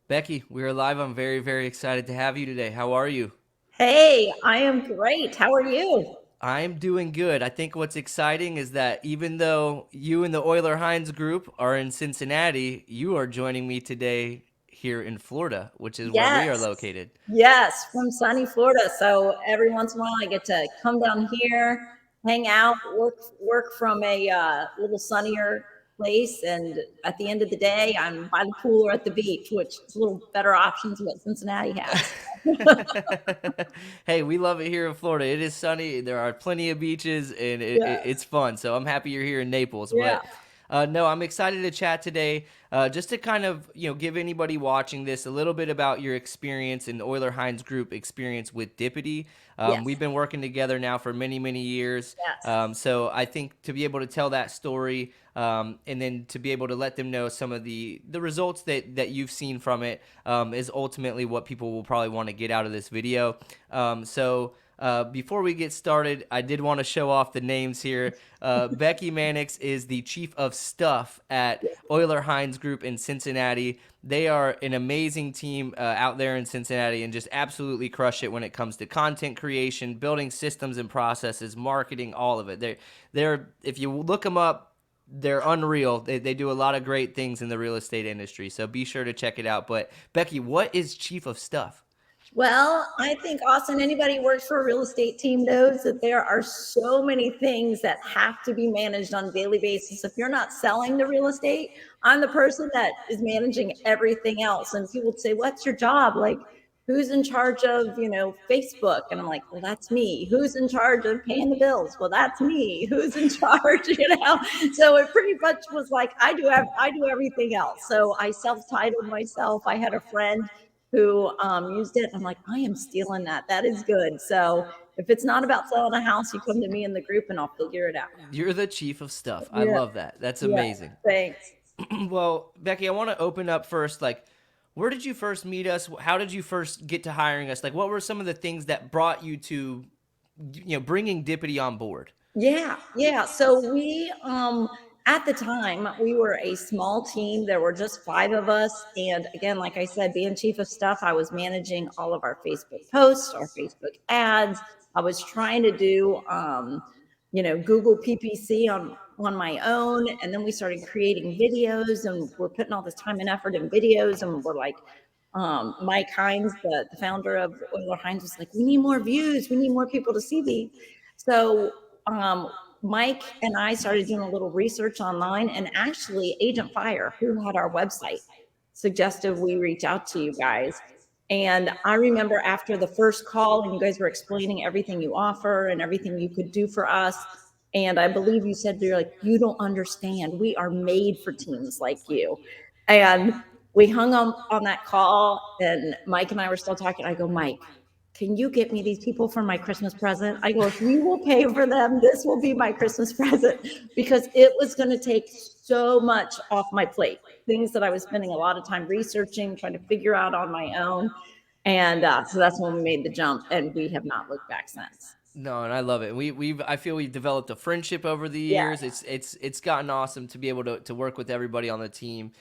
Becky, we are live. I'm very, very excited to have you today. How are you? Hey, I am great. How are you? I'm doing good. I think what's exciting is that even though you and the Oyler Hines Group are in Cincinnati, you are joining me today here in Florida, which is where we are Yes, located. yes, from sunny Florida. So every once in a while, I get to come down here, hang out, work from a little sunnier place, and at the end of the day, I'm by the pool or at the beach, which is a little better options than what Cincinnati has. Hey, we love it here in Florida. It is sunny. There are plenty of beaches, and it's Yes, fun. So I'm happy you're here in Naples. yeah, But no, I'm excited to chat today, just to kind of give anybody watching this a little bit about your experience and Euler Hines Group experience with Dippity. We've yes, been working together now for many, many years. yes. So I think to be able to tell that story, and then to be able to let them know some of the results that you've seen from it, is ultimately what people will probably want to get out of this video. Before we get started, I did want to show off the names here. Becky Mannix is the chief of stuff at Euler Hines Group in Cincinnati. They are an amazing team out there in Cincinnati and just absolutely crush it when it comes to content creation, building systems and processes, marketing, all of it. They're if you look them up, they're unreal. They do a lot of great things in the real estate industry. So be sure to check it out. But Becky, what is chief of stuff? Well, I think Austin, anybody who works for a real estate team knows that there are so many things that have to be managed on a daily basis. If you're not selling the real estate, I'm the person that is managing everything else. And people would say, what's your job? Like, who's in charge of, Facebook? And I'm like, well, that's me. Who's in charge of paying the bills? Well, that's me. Who's in charge? So it pretty much was like, I do everything else. So I self-titled myself. I had a friend who used it. I'm like, I am stealing that. That is good. So if it's not about selling a house, you come to me in the group and I'll figure it out. You're the chief of stuff. I Yeah. love that. That's Yeah. amazing. Thanks. Well, Becky, I want to open up first. Like, where did you first meet us? How did you first get to hiring us? Like, what were some of the things that brought you to, bringing Dippity on board? Yeah, yeah. So we at the time we were a small team. There were just five of us. And again, like I said, being chief of stuff, I was managing all of our Facebook posts, our Facebook ads. I was trying to do Google PPC on my own. And then we started creating videos and we're putting all this time and effort in videos and we're like Mike Hines, the founder of Oyler Hines, was like, we need more views. We need more people to see these. So um, Mike and I started doing a little research online, and actually, Agent Fire, who had our website, suggested we reach out to you guys. And I remember after the first call, and you guys were explaining everything you offer and everything you could do for us. And I believe you said, you're like, you don't understand. We are made for teams like you. And we hung on that call, and Mike and I were still talking. I go, Mike, can you get me these people for my Christmas present? I go, if you will pay for them, this will be my Christmas present, because it was going to take so much off my plate. Things that I was spending a lot of time researching, trying to figure out on my own. And so that's when we made the jump, and we have not looked back since. No, and I love it. I feel we've developed a friendship over the Yeah. years. It's gotten awesome to be able to work with everybody on the team.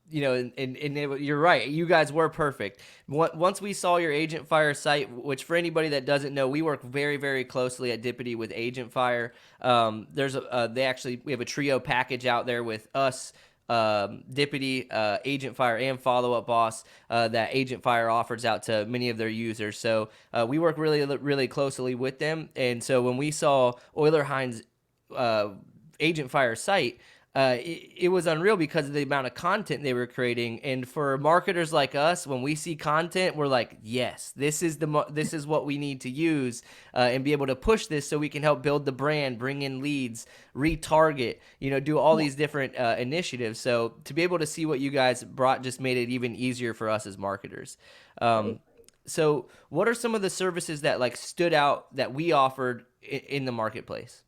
You're right. You guys were perfect. Once we saw your Agent Fire site, which for anybody that doesn't know, we work very, very closely at Dippity with Agent Fire. We have a trio package out there with us, Dippity, Agent Fire, and Follow Up Boss, that Agent Fire offers out to many of their users. So we work really, really closely with them. And so when we saw Euler Hines uh, Agent Fire site, it was unreal because of the amount of content they were creating. And for marketers like us, when we see content, we're like, yes, this is what we need to use, and be able to push this so we can help build the brand, bring in leads, retarget, do all these different initiatives. So to be able to see what you guys brought just made it even easier for us as marketers. So what are some of the services that like stood out that we offered in the marketplace?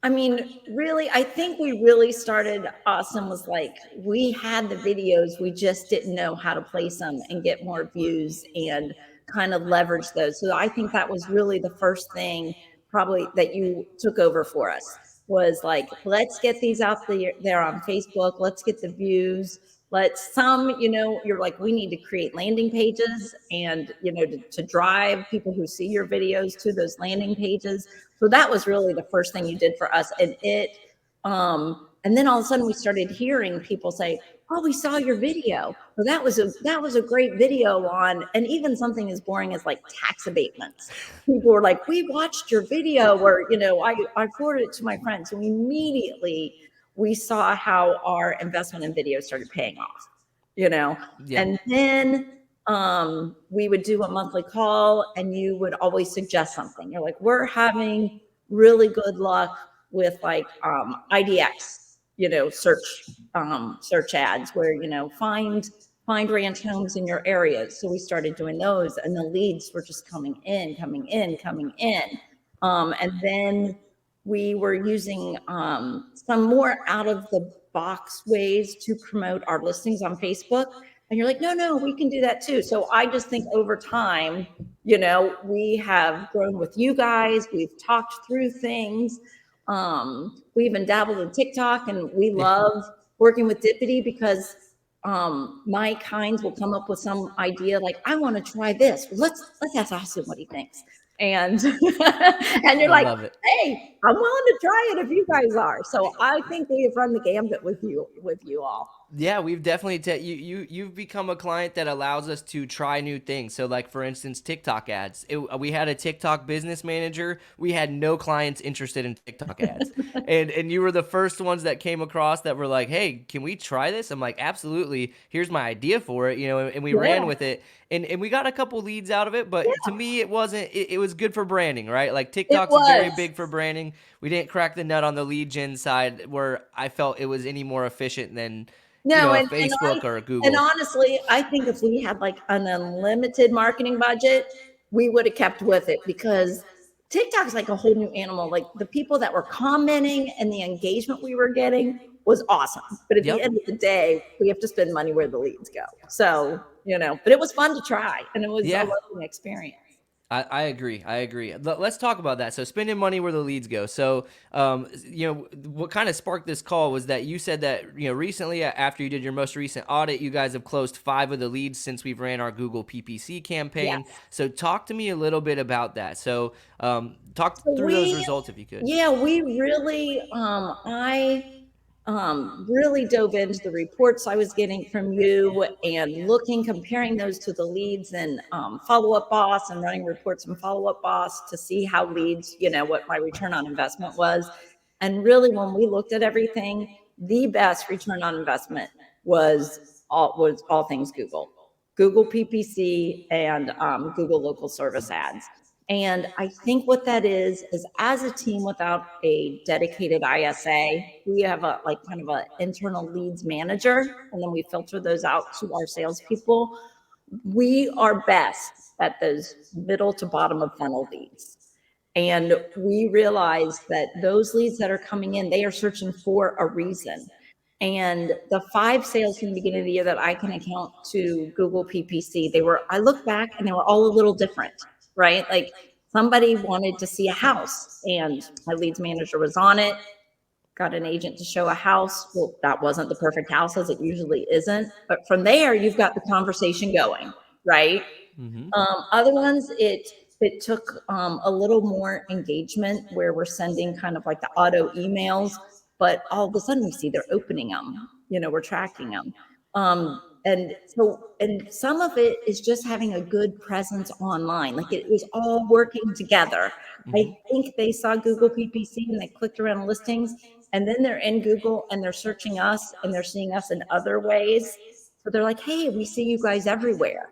I mean, really, I think we really started awesome was like we had the videos, we just didn't know how to place them and get more views and kind of leverage those. So I think that was really the first thing probably that you took over for us was like, let's get these out there on Facebook, let's get the views. You're like, we need to create landing pages and, to drive people who see your videos to those landing pages. So that was really the first thing you did for us. And then all of a sudden we started hearing people say, oh, we saw your video. Well, that was a great video on, and even something as boring as like tax abatements. People were like, we watched your video, or, I forwarded it to my friends. So immediately we saw how our investment in video started paying off, Yeah. and then we would do a monthly call, and you would always suggest something. You're like, we're having really good luck with like IDX, search ads where, find ranch homes in your areas. So we started doing those, and the leads were just coming in, coming in, coming in. And then we were using some more out of the box ways to promote our listings on Facebook. And you're like, no, no, we can do that too. So I just think over time, we have grown with you guys. We've talked through things. We even dabbled in TikTok, and we love working with Dippity because Mike Hines will come up with some idea like, I want to try this. Let's ask Austin what he thinks. And and you're I like, love it. hey, I'm willing to try it if you guys are. So I think we have run the gambit with you all. Yeah, we've definitely you've become a client that allows us to try new things. So, like for instance, TikTok ads. We had a TikTok business manager. We had no clients interested in TikTok ads, and you were the first ones that came across that were like, "Hey, can we try this?" I'm like, "Absolutely. Here's my idea for it." And we ran Yeah, with it, and we got a couple leads out of it. But to yeah, me, it wasn't. It was good for branding, right? Like it TikTok's very was. big for branding. We didn't crack the nut on the lead gen side where I felt it was any more efficient than No, a and I Facebook or a and Google. honestly, I think if we had like an unlimited marketing budget, we would have kept with it, because TikTok's like a whole new animal. Like, the people that were commenting and the engagement we were getting was awesome. But at the Yep. end of the day, we have to spend money where the leads go. So, but it was fun to try, and it was a Yeah. learning experience. I agree. I agree. Let's talk about that. So spending money where the leads go. So, what kind of sparked this call was that you said that, recently after you did your most recent audit, you guys have closed 5 of the leads since we've ran our Google PPC campaign. Yes. So talk to me a little bit about that. So, talk So through those results if you could. yeah, we really, I really dove into the reports I was getting from you, and comparing those to the leads, and Follow Up Boss, and running reports from Follow Up Boss to see how leads, what my return on investment was. And really, when we looked at everything, the best return on investment was all things Google PPC, and Google local service ads. And I think what that is as a team without a dedicated ISA, we have a like kind of an internal leads manager, and then we filter those out to our salespeople. We are best at those middle to bottom of funnel leads. And we realize that those leads that are coming in, they are searching for a reason. And the 5 sales from the beginning of the year that I can account to Google PPC, I look back and they were all a little different, right? Like, somebody wanted to see a house, and my leads manager was on it, got an agent to show a house. Well, that wasn't the perfect house, as it usually isn't. But from there, you've got the conversation going, right? Hmm. Other ones, it took a little more engagement, where we're sending kind of like the auto emails, but all of a sudden we see they're opening them. We're tracking them. And some of it is just having a good presence online. Like, it was all working together. I Hmm. think they saw Google PPC and they clicked around listings, and then they're in Google and they're searching us, and they're seeing us in other ways. So they're like, hey, we see you guys everywhere.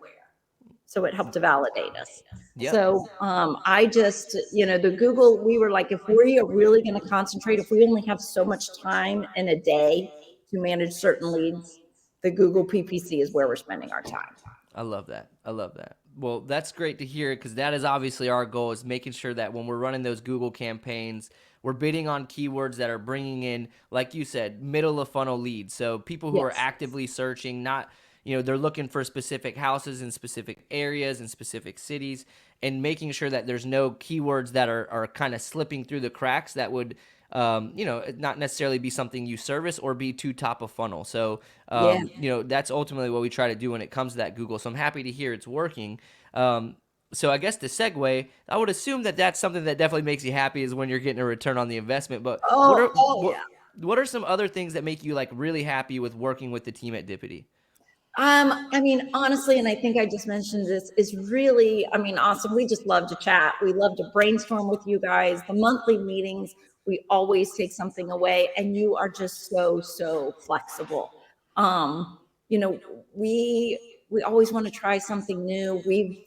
So it helped to validate us. Yep. So I just, the Google, we were like, if we are really going to concentrate, if we only have so much time in a day to manage certain leads, the Google PPC is where we're spending our time. I love that. I love that. Well, that's great to hear because that is obviously our goal is making sure that when we're running those Google campaigns, we're bidding on keywords that are bringing in, like you said, middle of funnel leads. So people who are Yes. actively searching, not, they're looking for specific houses in specific areas and specific cities and making sure that there's no keywords that are kind of slipping through the cracks that would not necessarily be something you service or be too top of funnel. So, Yeah. that's ultimately what we try to do when it comes to that Google. So I'm happy to hear it's working. So I guess to segue, I would assume that that's something that definitely makes you happy is when you're getting a return on the investment. But what Oh, are oh what yeah. what are some other things that make you like really happy with working with the team at Dippity? I mean, honestly, and I think I just mentioned this, is really, I mean, awesome. We just love to chat. We love to brainstorm with you guys. The monthly meetings, we always take something away, and you are just so flexible. Um, you know, we always want to try something new. We've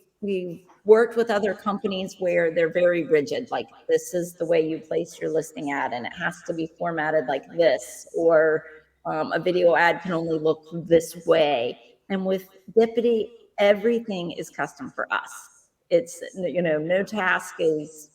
worked with other companies where they're very rigid, like this is the way you place your listing ad, and it has to be formatted like this, or a video ad can only look this way. And with Dippity, everything is custom for us. It's, no task is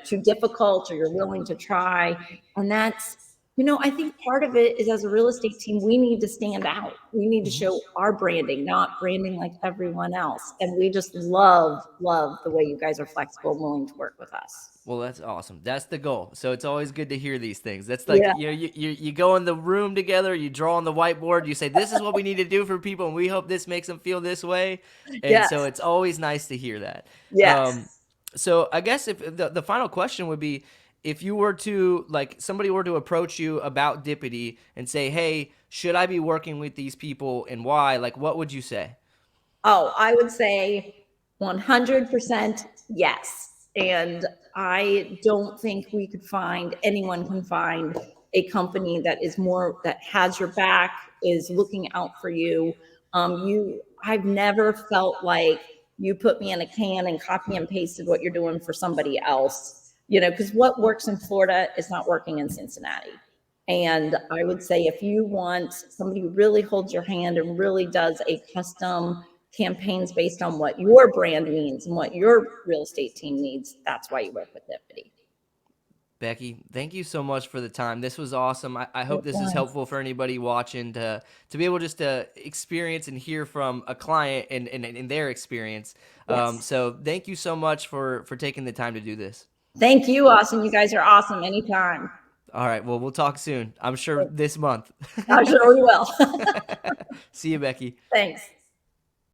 too difficult or you're willing to try. And that's, I think part of it is, as a real estate team, we need to stand out. We need to Mhm. show our branding, not branding like everyone else. And we just love the way you guys are flexible and willing to work with us. Well, that's awesome. That's the goal. So it's always good to hear these things. That's like, Yeah. you go in the room together, you draw on the whiteboard, you say, this is what we need to do for people, and we hope this makes them feel this way. And Yes. so it's always nice to hear that. Yes. So I guess if the final question would be, if you were to, like, somebody were to approach you about Dippity and say, hey, should I be working with these people and why? Like, what would you say? Oh, I would say 100% yes. And I don't think anyone can find a company that has your back, is looking out for you. I've never felt like you put me in a can and copy and pasted what you're doing for somebody else, because what works in Florida is not working in Cincinnati. And I would say, if you want somebody who really holds your hand and really does a custom campaigns based on what your brand means and what your real estate team needs, that's why you work with Dippity. Becky, thank you so much for the time. This was awesome. I hope It this is was. helpful for anybody watching to be able just to experience and hear from a client and their experience. Yes. So thank you so much for taking the time to do this. Thank you, Austin. You guys are awesome anytime. All right. Well, we'll talk soon. I'm sure this month. I sure we will. See you, Becky. Thanks.